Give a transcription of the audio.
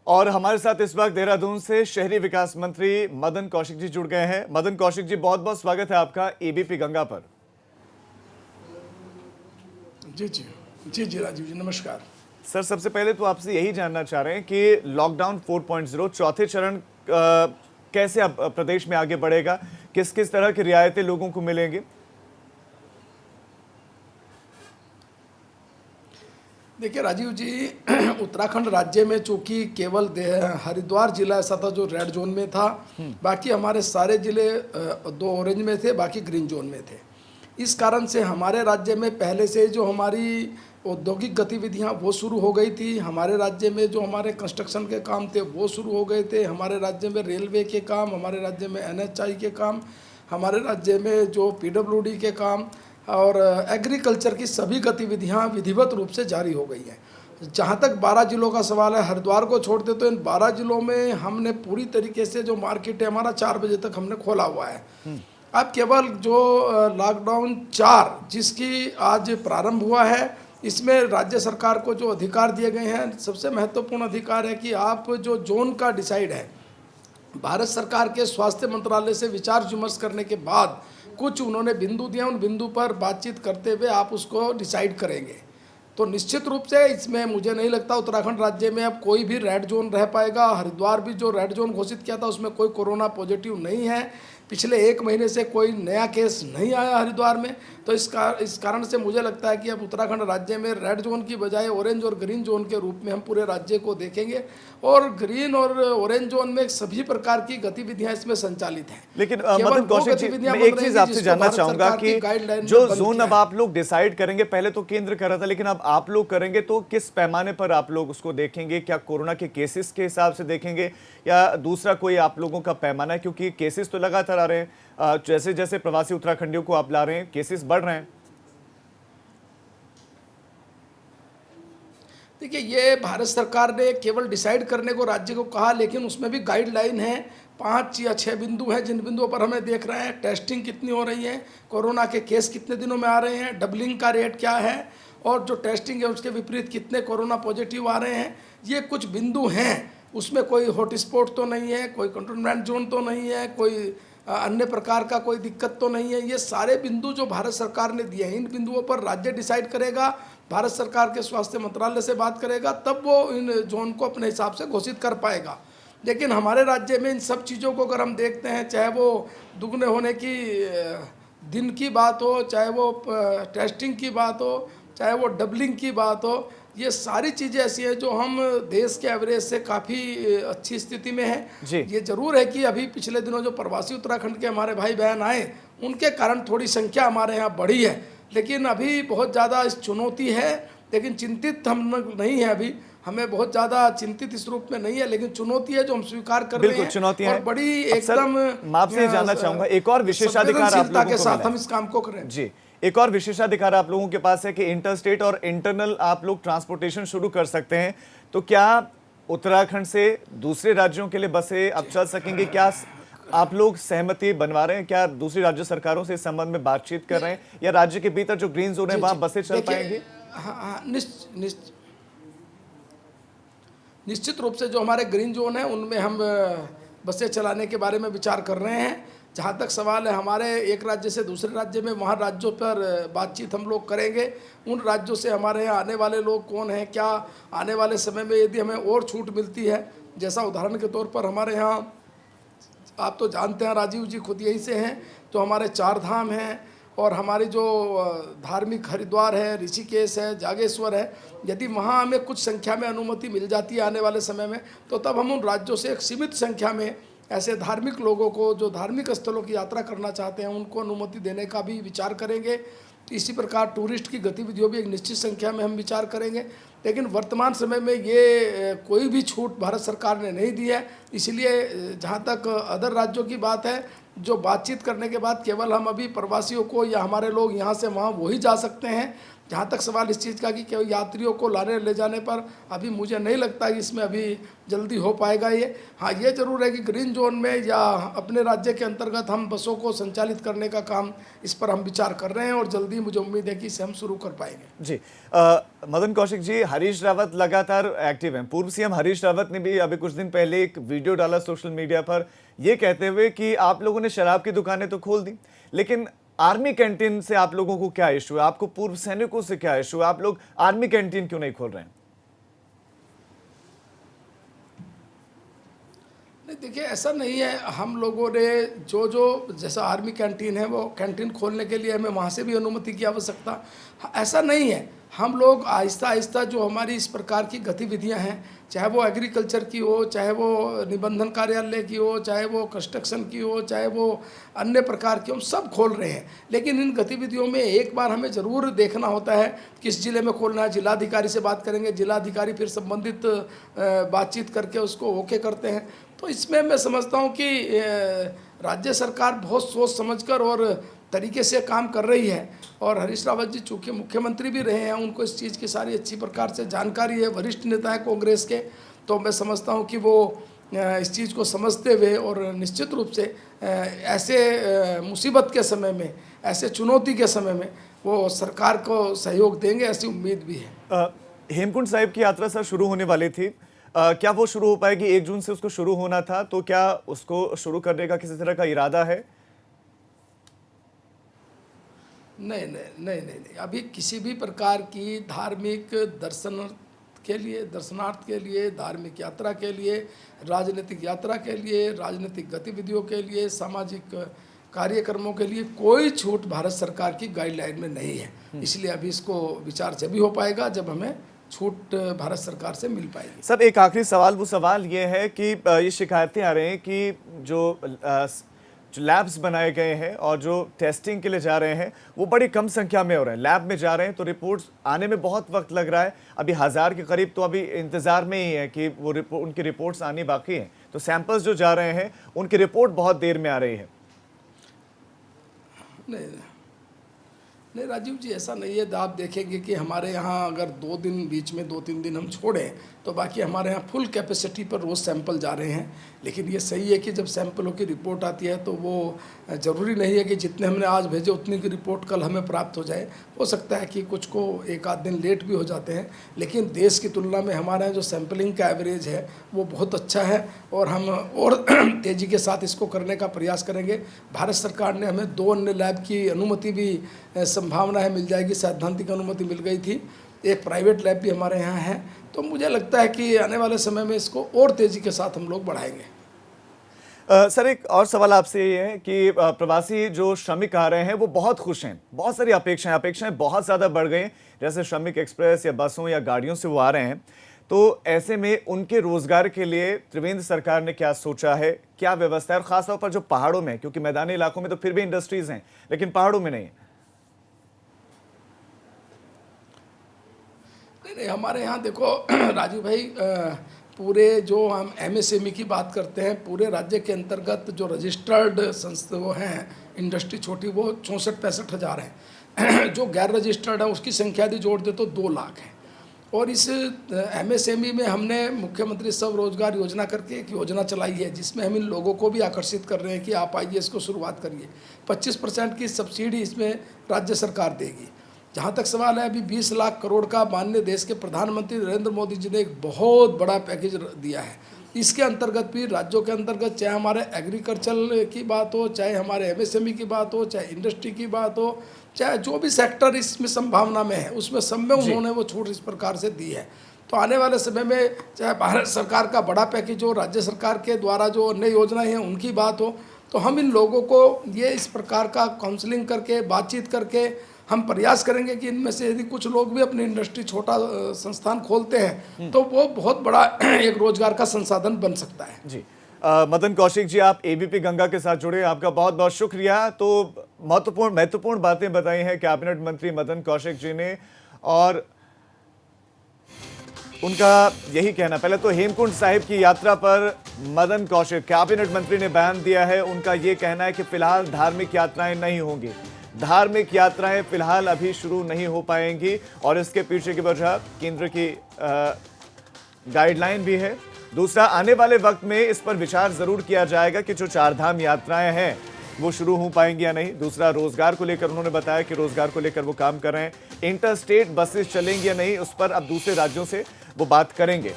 और हमारे साथ इस वक्त देहरादून से शहरी विकास मंत्री मदन कौशिक जी जुड़ गए हैं। मदन कौशिक जी, बहुत बहुत स्वागत है आपका एबीपी गंगा पर। जी जी जी जी राजीव जी, नमस्कार। सर, सबसे पहले तो आपसे यही जानना चाह रहे हैं कि लॉकडाउन 4.0 चौथे चरण कैसे अब प्रदेश में आगे बढ़ेगा, किस किस तरह की रियायतें लोगों को मिलेंगी? देखिए राजीव जी, उत्तराखंड राज्य में चूंकि केवल हरिद्वार जिला ऐसा था जो रेड जोन में था, बाकी हमारे सारे जिले दो ऑरेंज में थे, बाकी ग्रीन जोन में थे। इस कारण से हमारे राज्य में पहले से जो हमारी औद्योगिक गतिविधियां वो शुरू हो गई थी, हमारे राज्य में जो हमारे कंस्ट्रक्शन के काम थे वो शुरू हो गए थे, हमारे राज्य में रेलवे के काम, हमारे राज्य में एनएचआई के काम, हमारे राज्य में जो पीडब्ल्यूडी के काम और एग्रीकल्चर की सभी गतिविधियां विधिवत रूप से जारी हो गई हैं। जहाँ तक 12 जिलों का सवाल है, हरिद्वार को छोड़ दे तो इन 12 जिलों में हमने पूरी तरीके से जो मार्केट है हमारा 4 बजे तक हमने खोला हुआ है। अब केवल जो लॉकडाउन 4 जिसकी आज प्रारंभ हुआ है, इसमें राज्य सरकार को जो अधिकार दिए गए हैं, सबसे महत्वपूर्ण अधिकार है कि आप जो जोन का डिसाइड है, भारत सरकार के स्वास्थ्य मंत्रालय से विचार विमर्श करने के बाद कुछ उन्होंने बिंदु दिया, उन बिंदु पर बातचीत करते हुए आप उसको डिसाइड करेंगे। तो निश्चित रूप से इसमें मुझे नहीं लगता उत्तराखंड राज्य में अब कोई भी रेड जोन रह पाएगा। हरिद्वार भी जो रेड जोन घोषित किया था उसमें कोई कोरोना पॉजिटिव नहीं है, पिछले 1 महीने से कोई नया केस नहीं आया हरिद्वार में। तो इस कारण से मुझे लगता है कि अब उत्तराखंड राज्य में रेड जोन की बजाय ऑरेंज और ग्रीन जोन के रूप में हम पूरे राज्य को देखेंगे, और ग्रीन और ऑरेंज जोन में सभी प्रकार की गतिविधियां इसमें संचालित हैं। लेकिन मदन कौशिक जी, मैं एक चीज आपसे जानना चाहूंगा कि जो जोन अब आप लोग डिसाइड करेंगे, पहले तो केंद्र कर रहा था लेकिन अब आप लोग करेंगे, तो किस पैमाने पर आप लोग उसको देखेंगे? क्या कोरोना के केसेस के हिसाब से देखेंगे या दूसरा कोई आप लोगों का पैमाना है? क्योंकि केसेस तो लगातार आ रहे हैं, जैसे जैसे प्रवासी उत्तराखंडियों को आप ला रहे हैं केसेस बढ़ रहे हैं। देखिए, ये भारत सरकार ने केवल डिसाइड करने को राज्य को कहा, लेकिन उसमें भी गाइडलाइन है। 5 या 6 बिंदु हैं जिन बिंदुओं पर हमें देख रहे हैं टेस्टिंग कितनी हो रही है, कोरोना के केस कितने दिनों में आ रहे हैं, डबलिंग का रेट क्या है, और जो टेस्टिंग है उसके विपरीत कितने कोरोना पॉजिटिव आ रहे हैं। ये कुछ बिंदु हैं, उसमें कोई हॉटस्पॉट तो नहीं है, कोई कंटेनमेंट जोन तो नहीं है, कोई अन्य प्रकार का कोई दिक्कत तो नहीं है। ये सारे बिंदु जो भारत सरकार ने दिए हैं, इन बिंदुओं पर राज्य डिसाइड करेगा, भारत सरकार के स्वास्थ्य मंत्रालय से बात करेगा, तब वो इन जोन को अपने हिसाब से घोषित कर पाएगा। लेकिन हमारे राज्य में इन सब चीज़ों को अगर हम देखते हैं, चाहे वो दुगने होने की दिन की बात हो, चाहे वो टेस्टिंग की बात हो, चाहे वो डबलिंग की बात हो, ये सारी चीज़ें ऐसी हैं जो हम देश के एवरेज से काफ़ी अच्छी स्थिति में हैं। ये जरूर है कि अभी पिछले दिनों जो प्रवासी उत्तराखंड के हमारे भाई बहन आए, उनके कारण थोड़ी संख्या हमारे यहाँ बढ़ी है, लेकिन अभी बहुत ज़्यादा इस चुनौती है। लेकिन चिंतित हम नहीं है, अभी हमें बहुत ज़्यादा चिंतित इस रूप में नहीं है, लेकिन चुनौती है जो हम स्वीकार कर रहे हैं। चुनौती है और बड़ी एकदम मैं आपसे जानना चाहूंगा, एक और विशेषाधिकार आप लोगों के साथ हम इस काम को करें। जी, एक और विशेषाधिकार आप लोगों के पास है कि इंटरस्टेट और इंटरनल आप लोग ट्रांसपोर्टेशन शुरू कर सकते हैं। तो क्या उत्तराखंड से दूसरे राज्यों के लिए बसें अब चल सकेंगे? क्या आप लोग सहमति बनवा रहे हैं? क्या दूसरी राज्य सरकारों से इस संबंध में बातचीत कर रहे हैं, या राज्य के भीतर जो ग्रीन जोन है वहां बसें चल पाएंगी? हाँ, निश्चित रूप से जो हमारे ग्रीन जोन है उनमें हम बसें चलाने के बारे में विचार कर रहे हैं। जहाँ तक सवाल है हमारे एक राज्य से दूसरे राज्य में, वहाँ राज्यों पर बातचीत हम लोग करेंगे। उन राज्यों से हमारे यहाँ आने वाले लोग कौन हैं, क्या आने वाले समय में यदि हमें और छूट मिलती है, जैसा उदाहरण के तौर पर हमारे यहाँ आप तो जानते हैं राजीव जी, खुद यहीं से हैं, तो हमारे 4 धाम हैं और हमारी जो धार्मिक हरिद्वार है, ऋषिकेश है, जागेश्वर है, यदि वहाँ हमें कुछ संख्या में अनुमति मिल जाती है आने वाले समय में, तो तब हम उन राज्यों से एक सीमित संख्या में ऐसे धार्मिक लोगों को जो धार्मिक स्थलों की यात्रा करना चाहते हैं उनको अनुमति देने का भी विचार करेंगे। इसी प्रकार टूरिस्ट की गतिविधियों भी एक निश्चित संख्या में हम विचार करेंगे। लेकिन वर्तमान समय में ये कोई भी छूट भारत सरकार ने नहीं दी है। इसलिए जहाँ तक अदर राज्यों की बात है, जो बातचीत करने के बाद केवल हम अभी प्रवासियों को या हमारे लोग यहाँ से वहाँ वही जा सकते हैं जहाँ तक सवाल इस चीज़ का कि केवल यात्रियों को लाने ले जाने पर अभी मुझे नहीं लगता कि इसमें अभी जल्दी हो पाएगा ये। हाँ, ये जरूर है कि ग्रीन जोन में या अपने राज्य के अंतर्गत हम बसों को संचालित करने का काम, इस पर हम विचार कर रहे हैं और जल्दी मुझे उम्मीद है कि इसे हम शुरू कर पाएंगे। जी, मदन कौशिक जी, हरीश रावत लगातार एक्टिव हैं। पूर्व सीएम हरीश रावत ने भी अभी कुछ दिन पहले एक वीडियो डाला सोशल मीडिया पर, ये कहते हुए कि आप लोगों ने शराब की दुकानें तो खोल दी, लेकिन आर्मी कैंटीन से आप लोगों को क्या इशू है? आपको पूर्व सैनिकों से क्या इशू है? आप लोग आर्मी कैंटीन क्यों नहीं खोल रहे हैं? नहीं, देखिए, ऐसा नहीं है। हम लोगों ने जो जैसा आर्मी कैंटीन है, वो कैंटीन खोलने के लिए हमें वहाँ से भी अनुमति की आवश्यकता, ऐसा नहीं है। हम लोग आहिस्ता आहिस्ता जो हमारी इस प्रकार की गतिविधियां हैं, चाहे वो एग्रीकल्चर की हो, चाहे वो निबंधन कार्यालय की हो, चाहे वो कंस्ट्रक्शन की हो, चाहे वो अन्य प्रकार की, हम सब खोल रहे हैं। लेकिन इन गतिविधियों में एक बार हमें ज़रूर देखना होता है किस ज़िले में खोलना है। जिलाधिकारी से बात करेंगे, जिलाधिकारी फिर संबंधित बातचीत करके उसको ओके करते हैं। तो इसमें मैं समझता हूँ कि राज्य सरकार बहुत सोच समझकर और तरीके से काम कर रही है। और हरीश रावत जी चूँकि मुख्यमंत्री भी रहे हैं, उनको इस चीज़ की सारी अच्छी प्रकार से जानकारी है, वरिष्ठ नेता है कांग्रेस के। तो मैं समझता हूँ कि वो इस चीज़ को समझते हुए और निश्चित रूप से ऐसे मुसीबत के समय में, ऐसे चुनौती के समय में वो सरकार को सहयोग देंगे, ऐसी उम्मीद भी है। हेमकुंड साहिब की यात्रा सर शुरू होने वाली थी, क्या वो शुरू हो पाएगी? 1 जून से उसको शुरू होना था, तो क्या उसको शुरू करने का किसी तरह का इरादा है? नहीं नहीं नहीं नहीं नहीं, अभी किसी भी प्रकार की धार्मिक दर्शन के लिए, दर्शनार्थ के लिए, धार्मिक यात्रा के लिए, राजनीतिक यात्रा के लिए, राजनीतिक गतिविधियों के लिए, सामाजिक कार्यक्रमों के लिए कोई छूट भारत सरकार की गाइडलाइन में नहीं है। इसलिए अभी इसको विचार जब ही हो पाएगा जब हमें छूट भारत सरकार से मिल पाएगी। सर, एक आखिरी सवाल, वो सवाल ये है कि ये शिकायतें आ रही हैं कि जो लैब्स बनाए गए हैं और जो टेस्टिंग के लिए जा रहे हैं वो बड़ी कम संख्या में हो रहे हैं। लैब में जा रहे हैं तो रिपोर्ट्स आने में बहुत वक्त लग रहा है, अभी 1000 के करीब तो अभी इंतज़ार में ही है कि वो उनकी रिपोर्ट्स आनी बाकी हैं। तो सैंपल्स जो जा रहे हैं उनकी रिपोर्ट बहुत देर में आ रही है। नहीं राजीव जी, ऐसा नहीं है। आप देखेंगे कि हमारे यहाँ अगर 2 दिन बीच में 2-3 दिन हम छोड़ें तो बाकी हमारे यहाँ फुल कैपेसिटी पर रोज़ सैंपल जा रहे हैं। लेकिन ये सही है कि जब सैंपलों की रिपोर्ट आती है तो वो ज़रूरी नहीं है कि जितने हमने आज भेजे उतनी की रिपोर्ट कल हमें प्राप्त हो जाए। हो सकता है कि कुछ को 1-8 दिन लेट भी हो जाते हैं, लेकिन देश की तुलना में हमारे यहाँ जो सैंपलिंग का एवरेज है वो बहुत अच्छा है और हम और तेज़ी के साथ इसको करने का प्रयास करेंगे। भारत सरकार ने हमें 2 अन्य लैब की अनुमति भी संभावना है मिल जाएगी, सैद्धांतिक अनुमति मिल गई थी। एक प्राइवेट लैब भी हमारे यहाँ है। तो मुझे लगता है कि आने वाले समय में इसको और तेज़ी के साथ हम लोग बढ़ाएंगे। सर, एक और सवाल आपसे ये है कि प्रवासी जो श्रमिक आ रहे हैं वो बहुत खुश हैं, बहुत सारी अपेक्षाएं बहुत ज़्यादा बढ़ गई हैं। जैसे श्रमिक एक्सप्रेस या बसों या गाड़ियों से वो आ रहे हैं, तो ऐसे में उनके रोजगार के लिए त्रिवेंद्र सरकार ने क्या सोचा है, क्या व्यवस्था है? और खासतौर पर जो पहाड़ों में, क्योंकि मैदानी इलाकों में तो फिर भी इंडस्ट्रीज हैं लेकिन पहाड़ों में नहीं। नहीं, हमारे यहाँ देखो राजू भाई, पूरे जो हम MSME की बात करते हैं, पूरे राज्य के अंतर्गत जो रजिस्टर्ड संस्था वो हैं इंडस्ट्री छोटी, वो 64-65 हज़ार हैं। जो गैर रजिस्टर्ड है उसकी संख्या यदि जोड़ दे तो 2 लाख है। और इस MSME में हमने मुख्यमंत्री स्वरोजगार योजना करके एक योजना चलाई है जिसमें हम इन लोगों को भी आकर्षित कर रहे हैं कि आप आइए, इसको शुरुआत करिए। 25% की सब्सिडी इसमें राज्य सरकार देगी। जहाँ तक सवाल है, अभी 20 लाख करोड़ का माननीय देश के प्रधानमंत्री नरेंद्र मोदी जी ने एक बहुत बड़ा पैकेज दिया है। इसके अंतर्गत भी राज्यों के अंतर्गत चाहे हमारे एग्रीकल्चर की बात हो, चाहे हमारे MSME की बात हो, चाहे इंडस्ट्री की बात हो, चाहे जो भी सेक्टर इसमें संभावना में है, उसमें सब में उन्होंने वो छूट इस प्रकार से दी है। तो आने वाले समय में चाहे भारत सरकार का बड़ा पैकेज हो, राज्य सरकार के द्वारा जो अन्य योजनाएँ हैं उनकी बात हो, तो हम इन लोगों को ये इस प्रकार का काउंसलिंग करके, बातचीत करके हम प्रयास करेंगे कि इनमें से यदि कुछ लोग भी अपनी इंडस्ट्री, छोटा संस्थान खोलते हैं तो वो बहुत बड़ा एक रोजगार का संसाधन बन सकता है। जी, मदन कौशिक जी, आप ABP गंगा के साथ जुड़े, आपका बहुत बहुत शुक्रिया। तो महत्वपूर्ण बातें बताई हैं कैबिनेट मंत्री मदन कौशिक जी ने, और उनका यही कहना, पहले तो हेमकुंड साहिब की यात्रा पर मदन कौशिक, कैबिनेट मंत्री ने बयान दिया है, उनका ये कहना है कि फिलहाल धार्मिक यात्राएं नहीं होंगी। धार्मिक यात्राएं फिलहाल अभी शुरू नहीं हो पाएंगी और इसके पीछे की वजह केंद्र की गाइडलाइन भी है। दूसरा, आने वाले वक्त में इस पर विचार जरूर किया जाएगा कि जो चारधाम यात्राएं हैं वो शुरू हो पाएंगी या नहीं। दूसरा, रोजगार को लेकर उन्होंने बताया कि रोजगार को लेकर वो काम कर रहे हैं। इंटर स्टेट बसेस चलेंगी या नहीं, उस पर अब दूसरे राज्यों से वो बात करेंगे।